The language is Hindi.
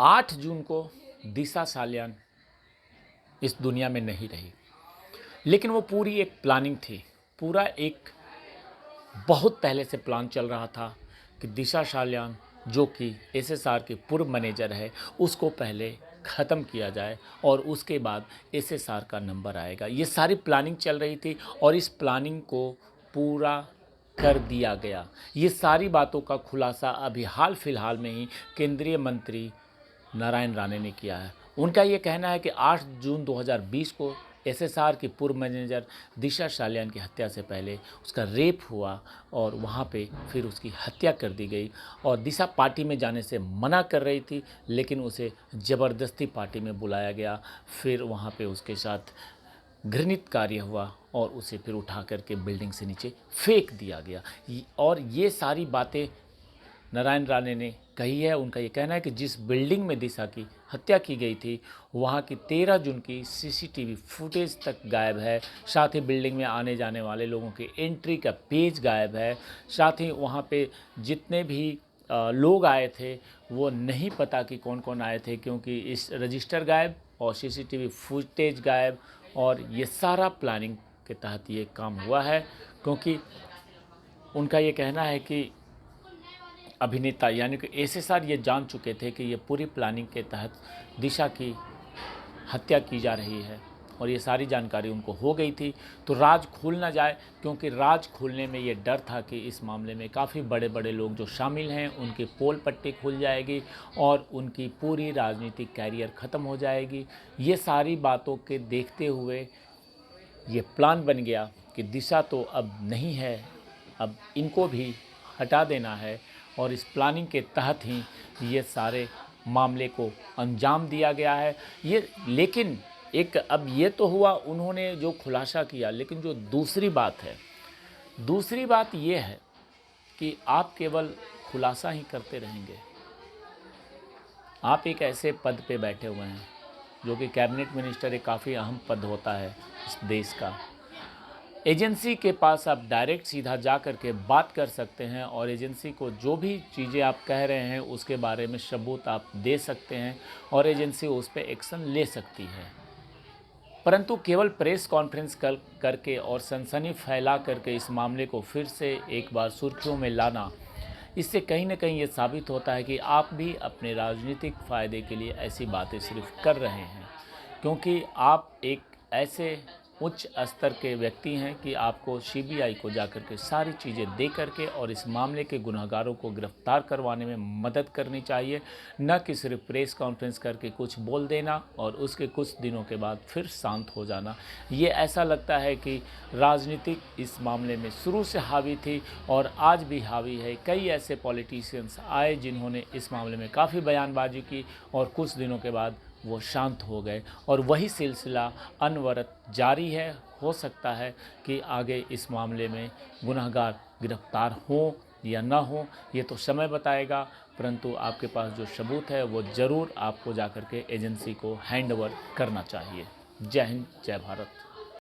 8 जून को दिशा सालियान इस दुनिया में नहीं रही, लेकिन वो पूरी एक प्लानिंग थी। पूरा एक बहुत पहले से प्लान चल रहा था कि दिशा सालियान जो कि एसएसआर की पूर्व मैनेजर है, उसको पहले ख़त्म किया जाए और उसके बाद एसएसआर का नंबर आएगा। ये सारी प्लानिंग चल रही थी और इस प्लानिंग को पूरा कर दिया गया। ये सारी बातों का खुलासा अभी हाल फिलहाल में ही केंद्रीय मंत्री नारायण राणे ने किया है। उनका ये कहना है कि 8 जून 2020 को एसएसआर की पूर्व मैनेजर दिशा सालियान की हत्या से पहले उसका रेप हुआ और वहाँ पे फिर उसकी हत्या कर दी गई। और दिशा पार्टी में जाने से मना कर रही थी, लेकिन उसे ज़बरदस्ती पार्टी में बुलाया गया। फिर वहाँ पे उसके साथ घृणित कार्य हुआ और उसे फिर उठा करके बिल्डिंग से नीचे फेंक दिया गया। और ये सारी बातें नारायण राणे ने कही है। उनका ये कहना है कि जिस बिल्डिंग में दिशा की हत्या की गई थी, वहाँ की 13 जून की सीसीटीवी फुटेज तक गायब है। साथ ही बिल्डिंग में आने जाने वाले लोगों की एंट्री का पेज गायब है। साथ ही वहाँ पे जितने भी लोग आए थे वो नहीं पता कि कौन कौन आए थे, क्योंकि इस रजिस्टर गायब और सीसीटीवी फुटेज गायब। और ये सारा प्लानिंग के तहत ये काम हुआ है, क्योंकि उनका ये कहना है कि अभिनेता यानी कि एसएसआर ये जान चुके थे कि ये पूरी प्लानिंग के तहत दिशा की हत्या की जा रही है और ये सारी जानकारी उनको हो गई थी। तो राज खुल ना जाए, क्योंकि राज खुलने में ये डर था कि इस मामले में काफ़ी बड़े बड़े लोग जो शामिल हैं उनकी पोल पट्टी खुल जाएगी और उनकी पूरी राजनीतिक कैरियर ख़त्म हो जाएगी। ये सारी बातों के देखते हुए ये प्लान बन गया कि दिशा तो अब नहीं है, अब इनको भी हटा देना है। और इस प्लानिंग के तहत ही ये सारे मामले को अंजाम दिया गया है। लेकिन एक अब ये तो हुआ उन्होंने जो खुलासा किया, लेकिन जो दूसरी बात ये है कि आप केवल खुलासा ही करते रहेंगे। आप एक ऐसे पद पे बैठे हुए हैं जो कि कैबिनेट मिनिस्टर एक काफ़ी अहम पद होता है इस देश का। एजेंसी के पास आप डायरेक्ट सीधा जा कर के बात कर सकते हैं और एजेंसी को जो भी चीज़ें आप कह रहे हैं उसके बारे में सबूत आप दे सकते हैं और एजेंसी उस पर एक्शन ले सकती है। परंतु केवल प्रेस कॉन्फ्रेंस करके और सनसनी फैला करके इस मामले को फिर से एक बार सुर्खियों में लाना, इससे कहीं ना कहीं ये साबित होता है कि आप भी अपने राजनीतिक फ़ायदे के लिए ऐसी बातें सिर्फ कर रहे हैं, क्योंकि आप एक ऐसे उच्च स्तर के व्यक्ति हैं कि आपको सीबीआई को जाकर के सारी चीज़ें दे करके और इस मामले के गुनहगारों को गिरफ्तार करवाने में मदद करनी चाहिए, न कि सिर्फ प्रेस कॉन्फ्रेंस करके कुछ बोल देना और उसके कुछ दिनों के बाद फिर शांत हो जाना। ये ऐसा लगता है कि राजनीतिक इस मामले में शुरू से हावी थी और आज भी हावी है। कई ऐसे पॉलिटिशियंस आए जिन्होंने इस मामले में काफ़ी बयानबाजी की और कुछ दिनों के बाद वो शांत हो गए और वही सिलसिला अनवरत जारी है। हो सकता है कि आगे इस मामले में गुनहगार गिरफ्तार हो या ना हो, ये तो समय बताएगा। परंतु आपके पास जो सबूत है वो ज़रूर आपको जाकर के एजेंसी को हैंड ओवर करना चाहिए। जय हिंद, जय भारत।